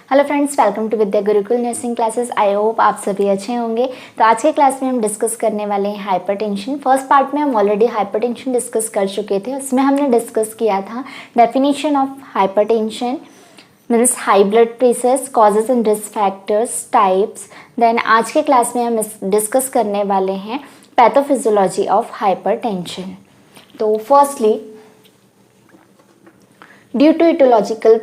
Hello friends, welcome to Vidya Gurukul nursing classes. I hope आप सभी अच्छे होंगे। तो आज के क्लास में हम डिस्कस करने वाले हैं हाइपरटेंशन। फर्स्ट पार्ट में हम ऑलरेडी हाइपरटेंशन डिस्कस कर चुके थे। उसमें हमने डिस्कस किया था definition of hypertension means high blood pressures, causes and risk factors, types. Then आज के क्लास में हम डिस्कस करने वाले हैं पैथोफिजियोलॉजी ऑफ हाइपरटेंशन। तो firstly due to etiological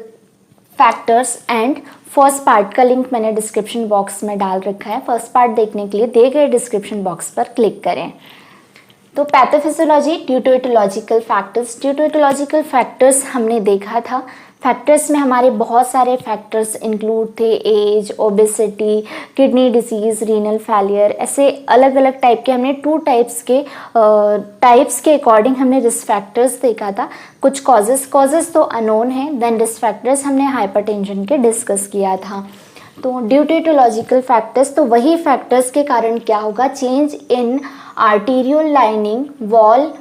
factors and first part का लिंक मैंने डिस्क्रिप्शन बॉक्स में डाल रखा है। फर्स्ट पार्ट देखने के लिए दिए गए डिस्क्रिप्शन बॉक्स पर क्लिक करें। तो pathophysiology due to etiological factors. Due to etiological factors हमने देखा था। फैक्टर्स में हमारे बहुत सारे फैक्टर्स इंक्लूड थे, age, obesity, kidney disease, renal failure, ऐसे अलग अलग टाइप के हमने टू टाइप्स के अकॉर्डिंग हमने रिस्क फैक्टर्स देखा था। कुछ कॉजेस तो अननोन है। देन रिस्क फैक्टर्स हमने हाइपरटेंशन के डिस्कस किया था। तो ड्यू टू इटियोलॉजिकल फैक्टर्स, तो वही फैक्टर्स के कारण क्या होगा, change in arterial lining wall,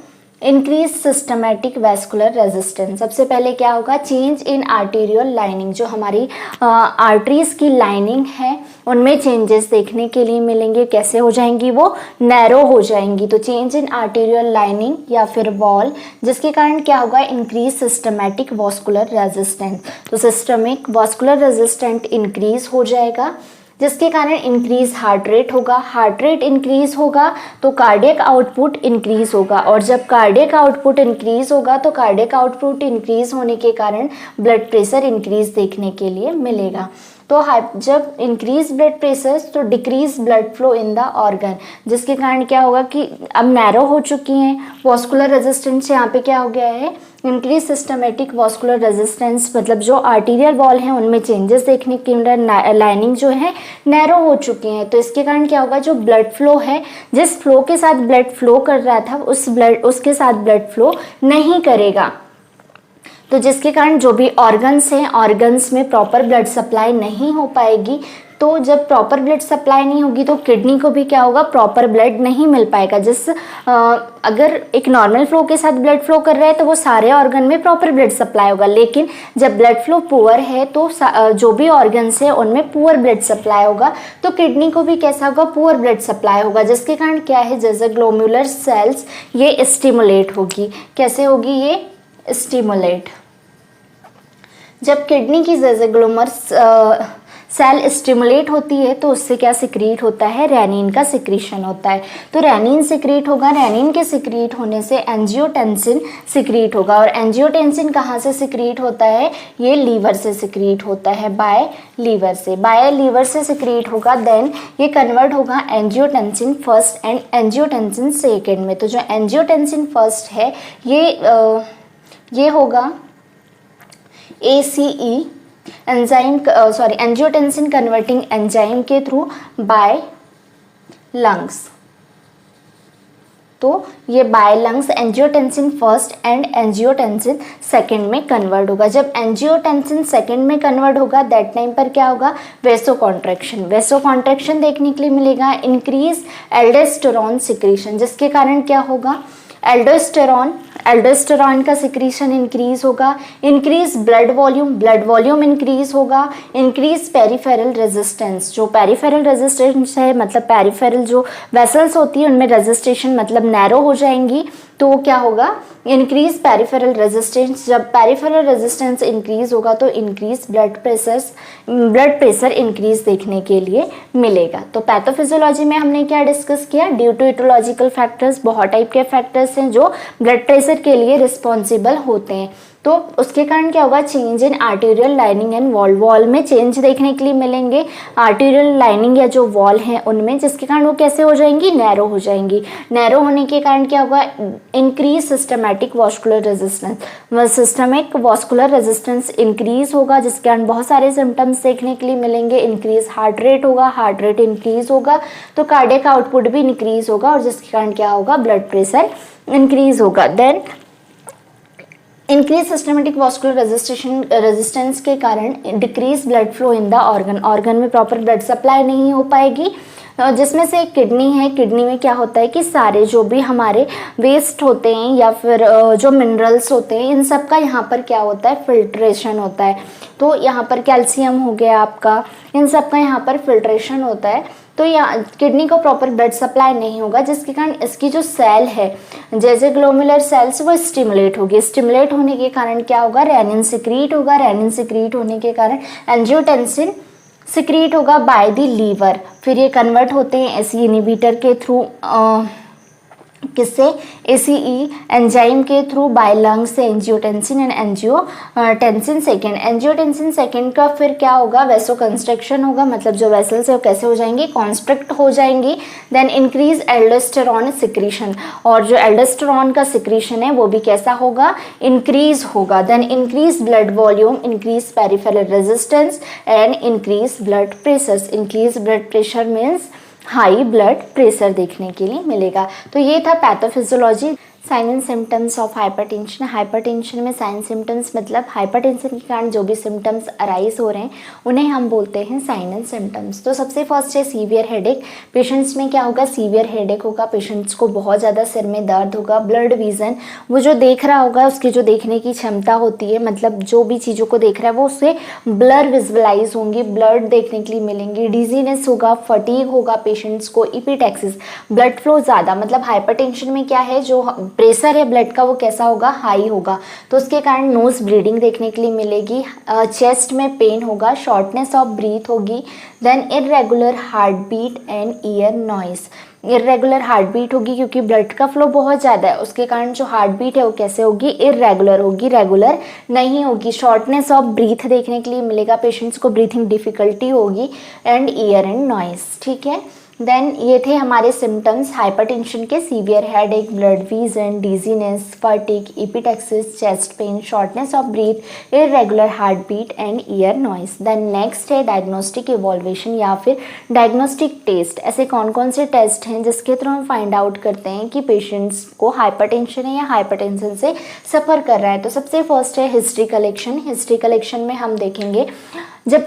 increase systematic vascular resistance. सबसे पहले क्या होगा, चेंज इन आर्टीरियल लाइनिंग, जो हमारी आर्टरीज की लाइनिंग है उनमें चेंजेस देखने के लिए मिलेंगे। कैसे हो जाएंगी, वो नैरो हो जाएंगी। तो चेंज इन आर्टीरियल लाइनिंग या फिर वॉल, जिसके कारण क्या होगा, इंक्रीज सिस्टमैटिक वॉस्कुलर रेजिस्टेंस। तो सिस्टमिक वॉस्कुलर रेजिस्टेंट इंक्रीज हो जाएगा, जिसके कारण इंक्रीज हार्ट रेट होगा। हार्ट रेट इंक्रीज होगा तो कार्डियक आउटपुट इंक्रीज होगा, और जब कार्डियक आउटपुट इंक्रीज होगा तो कार्डियक आउटपुट इंक्रीज होने के कारण ब्लड प्रेशर इंक्रीज देखने के लिए मिलेगा। तो जब इंक्रीज ब्लड प्रेशर तो decrease blood flow in the organ, जिसके कारण क्या होगा कि अब नैरो हो चुकी हैं वॉस्कुलर रेजिस्टेंस। यहाँ पे क्या हो गया है, इंक्रीज सिस्टमेटिक वॉस्कुलर रेजिस्टेंस, मतलब जो आर्टीरियल वॉल है उनमें चेंजेस देखने के लिए, लाइनिंग जो है नैरो हो चुकी हैं। तो इसके कारण क्या होगा, जो ब्लड फ्लो है, जिस फ्लो के साथ ब्लड फ्लो कर रहा था उसके साथ ब्लड फ्लो नहीं करेगा। तो जिसके कारण जो भी ऑर्गन्स हैं, ऑर्गन्स में प्रॉपर ब्लड सप्लाई नहीं हो पाएगी। तो जब प्रॉपर ब्लड सप्लाई नहीं होगी तो किडनी को भी क्या होगा, प्रॉपर ब्लड नहीं मिल पाएगा। अगर एक नॉर्मल फ्लो के साथ ब्लड फ्लो कर रहा है तो वो सारे ऑर्गन में प्रॉपर ब्लड सप्लाई होगा, लेकिन जब ब्लड फ्लो पुअर है तो जो भी ऑर्गन्स है उनमें पुअर ब्लड सप्लाई होगा। तो किडनी को भी कैसा होगा, पुअर ब्लड सप्लाई होगा, जिसके कारण क्या है, जैसे ग्लोम्युलर सेल्स ये स्टिमुलेट होगी। कैसे होगी, ये स्टिमुलेट। जब किडनी की ग्लोमर सेल स्टिमुलेट होती है तो उससे क्या सिक्रीट होता है, रेनिन का सिक्रीशन होता है। तो रेनिन सिक्रीट होगा, रेनिन के सिक्रीट होने से एंजियोटेंसिन सिक्रीट होगा। और एंजियोटेंसिन कहाँ से सिक्रीट होता है, ये लीवर से सिक्रीट होता है, बाय लीवर से सिक्रीट होगा। देन ये कन्वर्ट होगा angiotensin first and angiotensin second में। तो जो एंजियोटेंसिन फर्स्ट है ये होगा ACE एंजियोटेंसिन कन्वर्टिंग एंजाइम के थ्रू बाय लंग्स। तो ये by lungs angiotensin first and angiotensin second में कन्वर्ट होगा। जब एंजियोटेंसिन सेकंड में कन्वर्ट होगा दैट टाइम पर क्या होगा, वेसो कॉन्ट्रैक्शन देखने के लिए मिलेगा। इंक्रीज एल्डोस्टेरोन सिक्रीशन, जिसके कारण क्या होगा, एल्डोस्टेरॉन का सिक्रीशन इंक्रीज होगा। इंक्रीज ब्लड वॉल्यूम इंक्रीज होगा। इंक्रीज पेरिफेरल रेजिस्टेंस, जो पेरिफेरल रेजिस्टेंस है मतलब पेरिफेरल जो वेसल्स होती है उनमें रेजिस्टेशन मतलब नैरो हो जाएंगी। तो क्या होगा, इंक्रीज पेरिफेरल रेजिस्टेंस। जब पेरिफेरल रेजिस्टेंस इंक्रीज होगा तो इंक्रीज ब्लड प्रेशर इंक्रीज देखने के लिए मिलेगा। तो पैथोफिजियोलॉजी में हमने क्या डिस्कस किया, ड्यू टू इटियोलॉजिकल फैक्टर्स, बहुत टाइप के फैक्टर्स हैं जो ब्लड प्रेशर के लिए रिस्पॉन्सिबल होते हैं। तो उसके कारण क्या होगा, change in arterial lining and wall में चेंज देखने के लिए मिलेंगे। आर्टीरियल लाइनिंग या जो वॉल है उनमें, जिसके कारण वो कैसे हो जाएंगी, नैरो हो जाएंगी। नैरो होने के कारण क्या होगा, increase systematic vascular resistance, systemic vascular resistance increase होगा, जिसके कारण बहुत सारे सिम्टम्स देखने के लिए मिलेंगे। इंक्रीज हार्ट रेट होगा, हार्ट रेट इंक्रीज होगा तो कार्डियक आउटपुट भी इंक्रीज होगा, और जिसके कारण क्या होगा, ब्लड प्रेशर इंक्रीज होगा। Then increase systematic vascular resistance के कारण decrease blood flow in the organ में प्रॉपर ब्लड सप्लाई नहीं हो पाएगी, जिसमें से किडनी है। किडनी में क्या होता है कि सारे जो भी हमारे वेस्ट होते हैं या फिर जो मिनरल्स होते हैं, इन सब का यहाँ पर क्या होता है, फिल्ट्रेशन होता है। तो यहाँ पर कैल्शियम हो गया आपका, इन सब का यहाँ पर फिल्ट्रेशन होता है। तो यहाँ किडनी को प्रॉपर ब्लड सप्लाई नहीं होगा, जिसके कारण इसकी जो सेल है, जैसे ग्लोमेरुलर सेल्स, वो स्टिमुलेट होगी। स्टिमुलेट होने के कारण क्या होगा, रेनिन सिक्रीट होगा। रेनिन सिक्रीट होने के कारण एंजियोटेंसिन सिक्रीट होगा बाय द लीवर। फिर ये कन्वर्ट होते हैं एसी इनिबिटर के थ्रू, किससे, एसीई एंजाइम के थ्रू, बाय लंग से angiotensin and angiotensin second. Angiotensin second का फिर क्या होगा, वेसो कंस्ट्रक्शन होगा, मतलब जो वेसल्स है वो कैसे हो जाएंगी, कॉन्स्ट्रिक्ट हो जाएंगी। देन इंक्रीज एल्डोस्टेरॉन सिक्रीशन, और जो एल्डोस्टेरॉन का सिक्रीशन है वो भी कैसा होगा, इंक्रीज होगा। Then increase blood volume, increase peripheral resistance and increase blood pressure. Increase blood pressure means high blood pressure देखने के लिए मिलेगा। तो ये था pathophysiology. Sign and symptoms of hypertension. Hypertension में साइन सिम्टम्स मतलब हाइपरटेंशन के कारण जो भी सिम्टम्स अराइज हो रहे हैं उन्हें हम बोलते हैं साइन एंड सिम्टम्स। तो सबसे फर्स्ट है सीवियर हेडेक। पेशेंट्स में क्या होगा, सीवियर हेडेक होगा, पेशेंट्स को बहुत ज़्यादा सिर में दर्द होगा। ब्लड विजन, वो जो देख रहा होगा उसकी जो देखने की क्षमता होती है, मतलब जो भी चीज़ों को देख रहा है वो उससे ब्लर विजुअलाइज होंगी, ब्लड देखने के लिए मिलेंगी। डिजीनेस होगा, फटीग होगा पेशेंट्स को। इपिटैक्सिस, ब्लड फ्लो ज़्यादा, मतलब हाइपरटेंशन में क्या है, जो प्रेशर है ब्लड का वो कैसा होगा, हाई होगा, तो उसके कारण नोज ब्लीडिंग देखने के लिए मिलेगी। चेस्ट में पेन होगा, शॉर्टनेस ऑफ ब्रीथ होगी। Then irregular heart beat and ear noise. Irregular heart beat होगी क्योंकि ब्लड का फ्लो बहुत ज़्यादा है, उसके कारण जो हार्ट बीट है वो कैसे होगी, इरेगुलर होगी, रेगुलर नहीं होगी। शॉर्टनेस ऑफ ब्रीथ देखने के लिए मिलेगा, पेशेंट्स को ब्रीथिंग डिफिकल्टी होगी। एंड ईयर एंड नॉइस, ठीक है। देन ये थे हमारे सिम्टम्स हाइपरटेंशन के, severe headache, blurred vision, dizziness, fatigue, epistaxis, chest pain, shortness of breath, irregular heart beat and ear noise. Then next है डायग्नोस्टिक इवॉल्वेशन या फिर डायग्नोस्टिक टेस्ट। ऐसे कौन कौन से टेस्ट हैं जिसके थ्रू हम फाइंड आउट करते हैं कि पेशेंट्स को हाइपरटेंशन है या हाइपरटेंशन से सफ़र कर रहा है। तो सबसे फर्स्ट है हिस्ट्री कलेक्शन। हिस्ट्री कलेक्शन में हम देखेंगे जब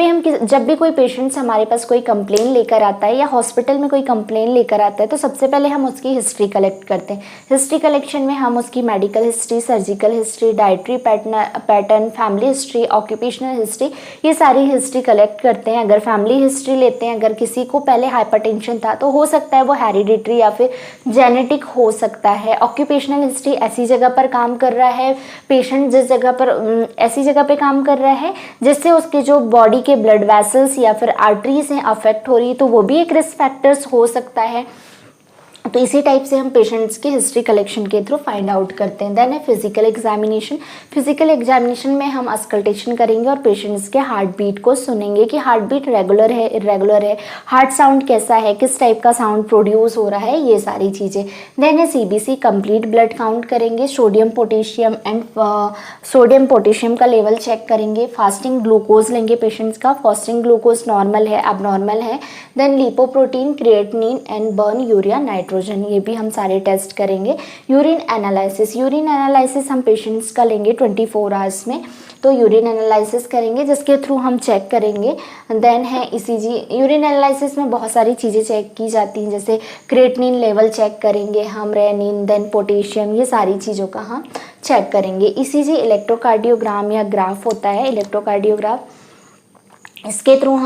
भी कोई पेशेंट्स हमारे पास कोई कंप्लेन लेकर आता है या हॉस्पिटल में कोई कंप्लेन लेकर आता है, तो सबसे पहले हम उसकी हिस्ट्री कलेक्ट करते हैं। हिस्ट्री कलेक्शन में हम उसकी medical history, surgical history, dietary pattern, family history, occupational history, ये सारी हिस्ट्री कलेक्ट करते हैं। अगर फैमिली हिस्ट्री लेते हैं, अगर किसी को पहले हाइपरटेंशन था तो हो सकता है वो हेरिडिटरी या फिर जेनेटिक हो सकता है। ऑक्यूपेशनल हिस्ट्री, ऐसी जगह पर काम कर रहा है पेशेंट, जिस जगह पर ऐसी जगह पे काम कर रहा है जिससे उसके जो बॉडी के ब्लड वेसल्स या फिर आर्टरीज हैं अफेक्ट हो रही है, तो वो भी एक रिस्क फैक्टर्स हो सकता है। तो इसी टाइप से हम पेशेंट्स की हिस्ट्री कलेक्शन के थ्रू फाइंड आउट करते हैं। देन है फिजिकल एग्जामिनेशन। फिजिकल एग्जामिनेशन में हम अस्कल्टेशन करेंगे और पेशेंट्स के हार्ट बीट को सुनेंगे कि हार्ट बीट रेगुलर है, इरेगुलर है, हार्ट साउंड कैसा है, किस टाइप का साउंड प्रोड्यूस हो रहा है, ये सारी चीज़ें। देन है सीबीसी, कंप्लीट ब्लड काउंट करेंगे, सोडियम पोटेशियम का लेवल चेक करेंगे, फास्टिंग ग्लूकोज लेंगे पेशेंट्स का, फास्टिंग ग्लूकोज नॉर्मल है, एबनॉर्मल है। Then lipoprotein, creatinine and burn urea nitrogen, ये भी हम सारे टेस्ट करेंगे। यूरिन एनालिसिस हम पेशेंट्स का लेंगे 24 आवर्स में, तो यूरिन एनालिसिस करेंगे जिसके थ्रू हम चेक करेंगे। देन है ईसीजी। यूरिन एनालिसिस में बहुत सारी चीज़ें चेक की जाती हैं, जैसे क्रिएटिनिन लेवल चेक करेंगे हम, रेनिन, देन पोटेशियम, ये सारी चीज़ों का हम चेक करेंगे। ईसीजी इलेक्ट्रोकार्डियोग्राम या ग्राफ होता है, इलेक्ट्रोकार्डियोग्राफ, इसके थ्रू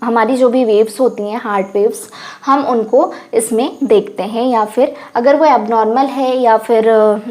हमारी जो भी वेव्स होती हैं, हार्ट वेव्स, हम उनको इसमें देखते हैं। या फिर अगर वो एबनॉर्मल है या फिर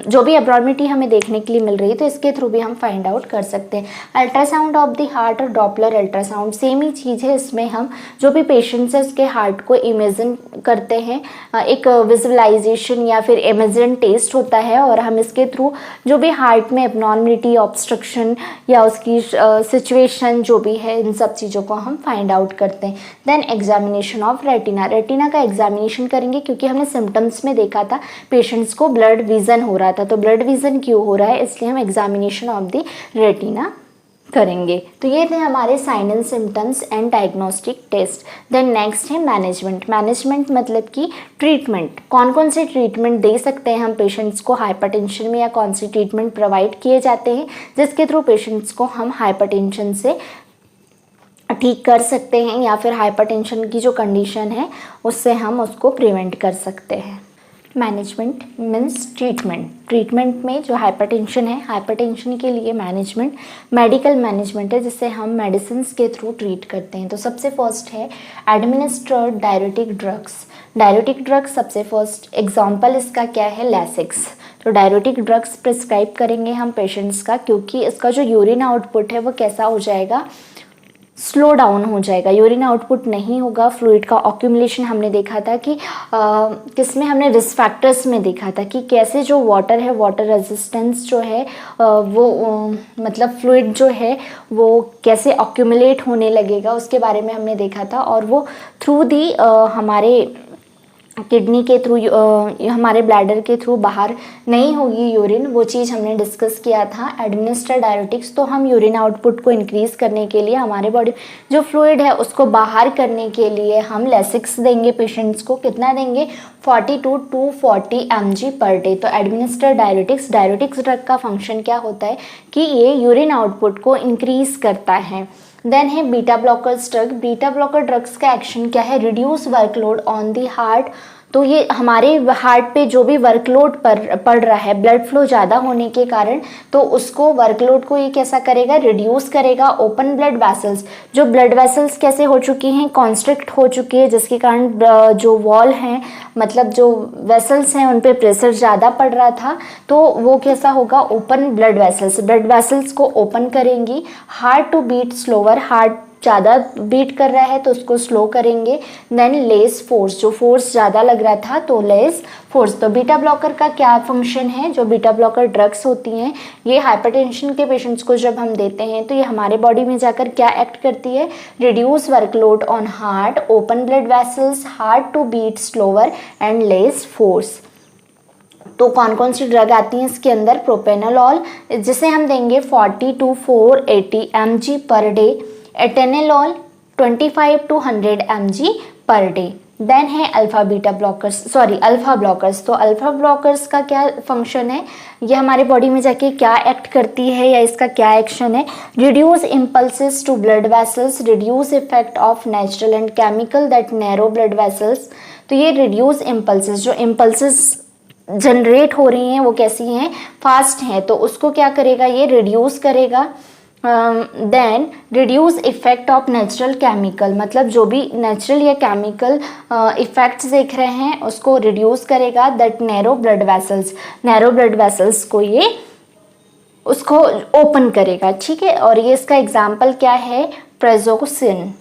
जो भी एबनॉर्मिटी हमें देखने के लिए मिल रही है तो इसके थ्रू भी हम फाइंड आउट कर सकते हैं। अल्ट्रासाउंड ऑफ द हार्ट और डॉपलर अल्ट्रासाउंड सेम ही चीज़ है। इसमें हम जो भी पेशेंट्स है उसके हार्ट को इमेजिन करते हैं, एक विजुअलाइजेशन या फिर इमेजिन टेस्ट होता है, और हम इसके थ्रू जो भी हार्ट में एबनॉर्मिटी, ऑब्स्ट्रक्शन या उसकी सिचुएशन जो भी है, इन सब चीज़ों को हम फाइंड आउट करते हैं। Then examination of retina. Retina का एग्जामिनेशन करेंगे क्योंकि हमने सिम्टम्स में देखा था पेशेंट्स को ब्लड विजन हो रहा था, तो ब्लड विजन क्यों हो रहा है, इसलिए हम एग्जामिनेशन ऑफ द रेटिना करेंगे। तो ये थे हमारे sign and symptoms and diagnostic test. Then next है मैनेजमेंट। मैनेजमेंट मतलब कि ट्रीटमेंट, कौन कौन से ट्रीटमेंट दे सकते हैं हम पेशेंट्स को हाइपरटेंशन में, या कौन सी ट्रीटमेंट प्रोवाइड किए जाते हैं जिसके थ्रू पेशेंट्स को हम हाइपरटेंशन से ठीक कर सकते हैं, या फिर हाइपरटेंशन की जो कंडीशन है उससे हम उसको प्रिवेंट कर सकते हैं। Management means treatment. ट्रीटमेंट में जो हाइपरटेंशन है, हाइपरटेंशन के लिए मैनेजमेंट मेडिकल मैनेजमेंट है जिससे हम मेडिसिन के थ्रू ट्रीट करते हैं। तो सबसे फर्स्ट है administered diuretic drugs. Diuretic drugs सबसे फर्स्ट एग्जांपल इसका क्या है, लैसिक्स। तो डायरेटिक ड्रग्स प्रिस्क्राइब करेंगे हम पेशेंट्स का, क्योंकि इसका जो यूरिन आउटपुट है वो कैसा हो जाएगा, स्लो डाउन हो जाएगा, यूरिन आउटपुट नहीं होगा। फ्लूइड का ऑक्यूमुलेशन हमने देखा था कि किसमें, हमने रिस्क फैक्टर्स में देखा था कि कैसे जो वाटर है, वाटर रेजिस्टेंस जो है वो मतलब फ्लूइड जो है वो कैसे ऑक्यूमुलेट होने लगेगा, उसके बारे में हमने देखा था। और वो थ्रू दी हमारे किडनी के थ्रू, हमारे ब्लैडर के थ्रू बाहर नहीं होगी यूरिन, वो चीज़ हमने डिस्कस किया था। एडमिनिस्ट्रेड डायरेटिक्स, तो हम यूरिन आउटपुट को इंक्रीज़ करने के लिए, हमारे बॉडी जो फ्लूइड है उसको बाहर करने के लिए हम लैसिक्स देंगे पेशेंट्स को। कितना देंगे, 40 to 240 mg पर डे। तो एडमिनिस्ट्रेड डायरेटिक्स, डायरेटिक्स ड्रग का फंक्शन क्या होता है कि ये यूरिन आउटपुट को इंक्रीज़ करता है। देन है beta blockers drug. Beta blocker drugs का एक्शन क्या है, reduce workload on the heart. तो ये हमारे हार्ट पे जो भी वर्कलोड पड़ रहा है ब्लड फ्लो ज़्यादा होने के कारण, तो उसको वर्कलोड को ये कैसा करेगा, रिड्यूस करेगा। ओपन ब्लड वेसल्स, जो ब्लड वेसल्स कैसे हो चुकी हैं, कॉन्स्ट्रिक्ट हो चुकी है, जिसके कारण जो वॉल हैं, मतलब जो वेसल्स हैं उन पे प्रेशर ज़्यादा पड़ रहा था, तो वो कैसा होगा, ओपन ब्लड वेसल्स को ओपन करेंगी। Heart to beat slower, heart ज़्यादा बीट कर रहा है तो उसको स्लो करेंगे। देन लेस फोर्स, जो फोर्स ज़्यादा लग रहा था तो लेस फोर्स। तो बीटा ब्लॉकर का क्या फंक्शन है, जो बीटा ब्लॉकर ड्रग्स होती हैं ये हाइपरटेंशन के पेशेंट्स को जब हम देते हैं तो ये हमारे बॉडी में जाकर क्या एक्ट करती है, reduce workload on heart, open blood vessels, heart to beat slower and less force. तो कौन कौन सी ड्रग आती हैं इसके अंदर, प्रोपेनोलॉल जिसे हम देंगे 40 to 480 mg per day, atenolol 25 to 100 mg per day. Then है अल्फा ब्लॉकर्स। तो अल्फा ब्लॉकर्स का क्या फंक्शन है, ये हमारे बॉडी में जाके क्या एक्ट करती है या इसका क्या एक्शन है, reduce impulses to blood vessels, reduce effect of natural and chemical that narrow blood vessels. तो ये रिड्यूस इम्पल्सेस, जो इम्पल्सेस जनरेट हो रही हैं वो कैसी हैं, फास्ट हैं, तो उसको क्या करेगा, ये रिड्यूस करेगा। Then reduce effect of natural chemical, मतलब जो भी नेचुरल या केमिकल इफेक्ट्स देख रहे हैं उसको रिड्यूस करेगा। दैट नैरो ब्लड वेसल्स को ये उसको ओपन करेगा, ठीक है। और ये इसका एग्जाम्पल क्या है, प्रोजेकोसिन।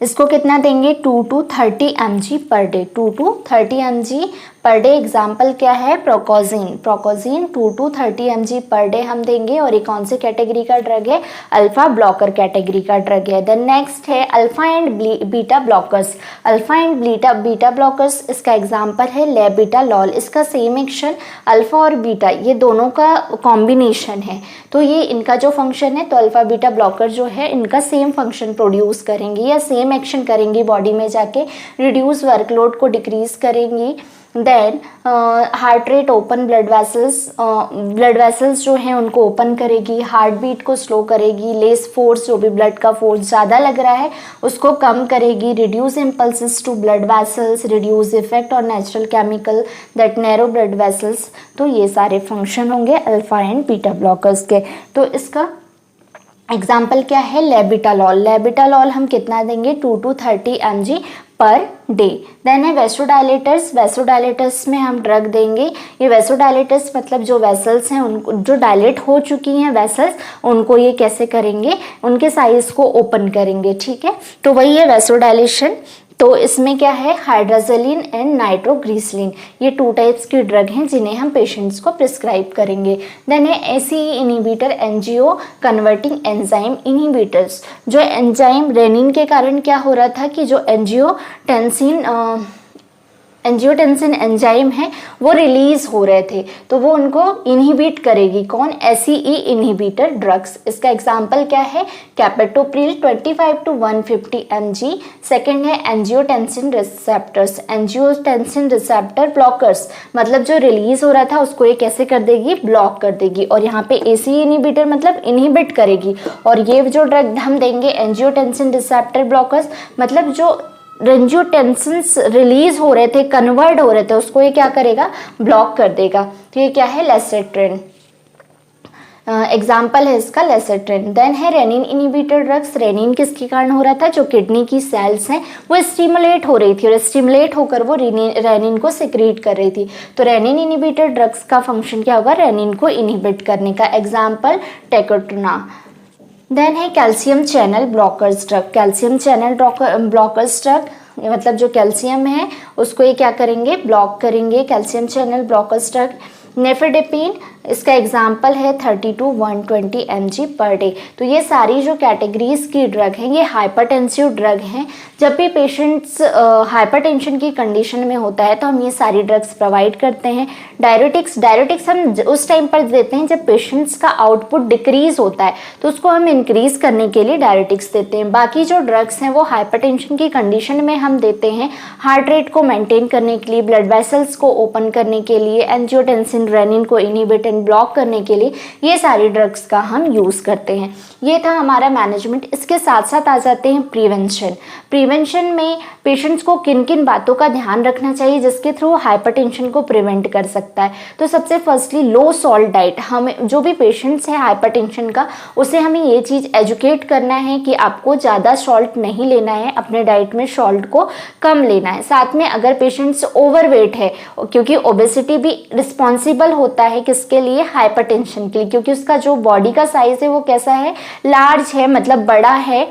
इसको कितना देंगे, 2 to 30 mg per day, 2 to 30 mg per day. Example क्या है, प्रोकोजिन 2 to 30 mg पर डे हम देंगे। और ये कौन सी कैटेगरी का ड्रग है, अल्फा ब्लॉकर कैटेगरी का ड्रग है। देन नेक्स्ट है alpha and beta blockers. Alpha and beta blockers, इसका एग्जाम्पल है लेबिटालॉल। इसका सेम एक्शन, अल्फा और बीटा ये दोनों का कॉम्बिनेशन है, तो ये इनका जो फंक्शन है, तो अल्फा बीटा ब्लॉकर जो है इनका सेम फंक्शन प्रोड्यूस करेंगी या सेम एक्शन करेंगी बॉडी में जाके, रिड्यूस वर्कलोड को डिक्रीज करेंगी। Then heart rate, open blood vessels जो हैं उनको ओपन करेगी, हार्ट बीट को स्लो करेगी, लेस फोर्स, जो भी ब्लड का फोर्स ज़्यादा लग रहा है उसको कम करेगी, reduce impulses to blood vessels, reduce effect और natural chemical that narrow blood vessels. तो ये सारे फंक्शन होंगे अल्फा एंड बीटा ब्लॉकर्स के। तो इसका एग्जाम्पल क्या है, लेबिटालॉल हम कितना देंगे, 2 to 30 mg per day. Then है वेसोडाइलेटर्स में हम ड्रग देंगे। ये वेसोडाइलेटर्स मतलब जो वेसल्स हैं उनको, जो डायलेट हो चुकी हैं वेसल्स, उनको ये कैसे करेंगे, उनके साइज को ओपन करेंगे, ठीक है। तो वही है वेसोडाइलेशन। तो इसमें क्या है, हाइड्राजेलिन एंड नाइट्रोग्लिसरीन, ये 2 टाइप्स की ड्रग हैं जिन्हें हम पेशेंट्स को प्रिस्क्राइब करेंगे। देन है ACE inhibitor, angio converting enzyme inhibitors. जो एंजाइम रेनिन के कारण क्या हो रहा था कि जो एंजियोटेंसिन एंजियोटेंसिन एंजाइम है वो रिलीज हो रहे थे, तो वो उनको इनहिबिट करेगी। कौन? ACE inhibitor drugs. इसका एग्जांपल क्या है? कैपेटोप्रिल 25 to 150 mg। सेकेंड है angiotensin receptors, angiotensin receptor blockers, मतलब जो रिलीज हो रहा था उसको ये कैसे कर देगी? ब्लॉक कर देगी। और यहाँ पे एसीई इनहिबिटर मतलब इनहिबिट करेगी। और ये जो ड्रग हम देंगे एंजियोटेंसिन रिसेप्टर ब्लॉकर्स, मतलब जो एंजियोटेंसिन्स रिलीज हो रहे थे, कन्वर्ट हो रहे थे, उसको ये क्या करेगा? ब्लॉक कर देगा। तो ये क्या है? लेसेट्रिन। एग्जाम्पल है इसका लेसेट्रिन। देन है रेनिन इनहिबिटर ड्रग्स। रेनिन किसके कारण हो रहा था? जो किडनी की सेल्स हैं वो स्टिमुलेट हो रही थी और स्टिमुलेट होकर वो रेनिन को सिक्रीट कर रही थी। तो रेनिन इनहिबिटर ड्रग्स का फंक्शन क्या होगा? रेनिन को इनहिबिट करने का। एग्जाम्पल टेकोट्रोना। देन है calcium channel blockers drug. Calcium channel blockers drug मतलब जो कैल्शियम है उसको ये क्या करेंगे? ब्लॉक करेंगे। Calcium channel blockers drug. Nifedipine, इसका एग्जाम्पल है 30 to 120 mg पर डे। तो ये सारी जो कैटेगरीज की ड्रग हैं ये हाइपरटेंसिव ड्रग हैं। जब भी पेशेंट्स हाइपरटेंशन की कंडीशन में होता है तो हम ये सारी ड्रग्स प्रोवाइड करते हैं। डायरेटिक्स हम उस टाइम पर देते हैं जब पेशेंट्स का आउटपुट डिक्रीज होता है, तो उसको हम इंक्रीज करने के लिए डायरेटिक्स देते हैं। बाकी जो ड्रग्स हैं वो हाइपरटेंशन की कंडीशन में हम देते हैं हार्ट रेट को मेंटेन करने के लिए, ब्लड वेसल्स को ओपन करने के लिए, एंजियोटेंसिन रेनिन को इनहिबिट एंड ब्लॉक करने के लिए ये सारी ड्रग्स का हम यूज करते हैं। ये था हमारा मैनेजमेंट। इसके साथ साथ आ जाते हैं प्रिवेंशन। प्रिवेंशन में पेशेंट्स को किन किन बातों का ध्यान रखना चाहिए जिसके थ्रू हाइपरटेंशन को प्रिवेंट कर सकता है। तो सबसे फर्स्टली लो सॉल्ट डाइट। हमें जो भी पेशेंट्स हैं हाइपरटेंशन का, उसे हमें ये चीज़ एजुकेट करना है कि आपको ज़्यादा सॉल्ट नहीं लेना है, अपने डाइट में सॉल्ट को कम लेना है। साथ में अगर पेशेंट्स ओवरवेट है, क्योंकि ओबेसिटी भी रिस्पॉन्सिबल होता है किसके लिए? हाइपरटेंशन के लिए, क्योंकि उसका जो बॉडी का साइज है वो कैसा है? लार्ज है, मतलब बड़ा है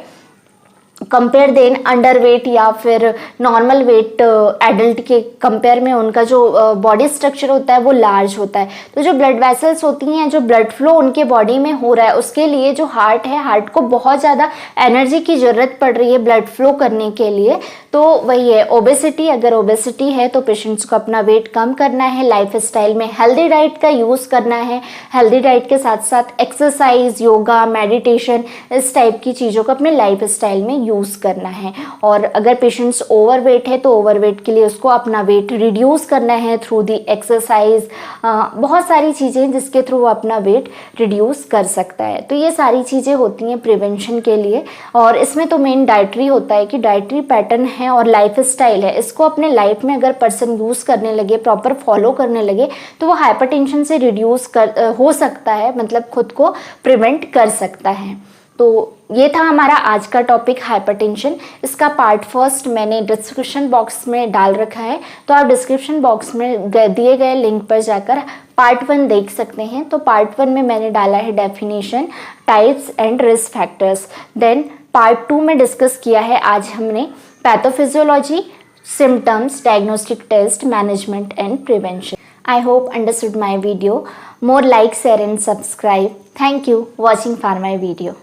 कंपेयर देन अंडर वेट या फिर नॉर्मल वेट एडल्ट के कंपेयर में उनका जो बॉडी स्ट्रक्चर होता है वो लार्ज होता है। तो जो ब्लड वेसल्स होती हैं, जो ब्लड फ्लो उनके बॉडी में हो रहा है, उसके लिए जो हार्ट है, हार्ट को बहुत ज़्यादा एनर्जी की ज़रूरत पड़ रही है ब्लड फ्लो करने के लिए। तो वही है ओबेसिटी। अगर ओबेसिटी है तो पेशेंट्स को अपना वेट कम करना है, लाइफ स्टाइल में हेल्दी डाइट का यूज़ करना है। हेल्दी डाइट के साथ साथ एक्सरसाइज, योगा, मेडिटेशन, इस टाइप की चीज़ों को अपने लाइफ स्टाइल में यूज़ करना है। और अगर पेशेंट्स ओवरवेट है तो ओवरवेट के लिए उसको अपना वेट रिड्यूस करना है थ्रू दी एक्सरसाइज। बहुत सारी चीज़ें जिसके थ्रू वो अपना वेट रिड्यूस कर सकता है। तो ये सारी चीज़ें होती हैं प्रिवेंशन के लिए। और इसमें तो मेन डाइटरी होता है कि डाइटरी पैटर्न है और लाइफ स्टाइल है, इसको अपने लाइफ में अगर पर्सन यूज़ करने लगे, प्रॉपर फॉलो करने लगे, तो वो हाइपरटेंशन से रिड्यूस हो सकता है, मतलब खुद को प्रिवेंट कर सकता है। तो ये था हमारा आज का टॉपिक हाइपरटेंशन। इसका पार्ट फर्स्ट मैंने डिस्क्रिप्शन बॉक्स में डाल रखा है, तो आप डिस्क्रिप्शन बॉक्स में दिए गए लिंक पर जाकर पार्ट 1 देख सकते हैं। तो पार्ट 1 में मैंने डाला है definition, types and risk factors. Then part 2 में डिस्कस किया है आज हमने pathophysiology, symptoms, diagnostic test, management and prevention. I hope understood my video. More like, share and subscribe. Thank you watching for my video.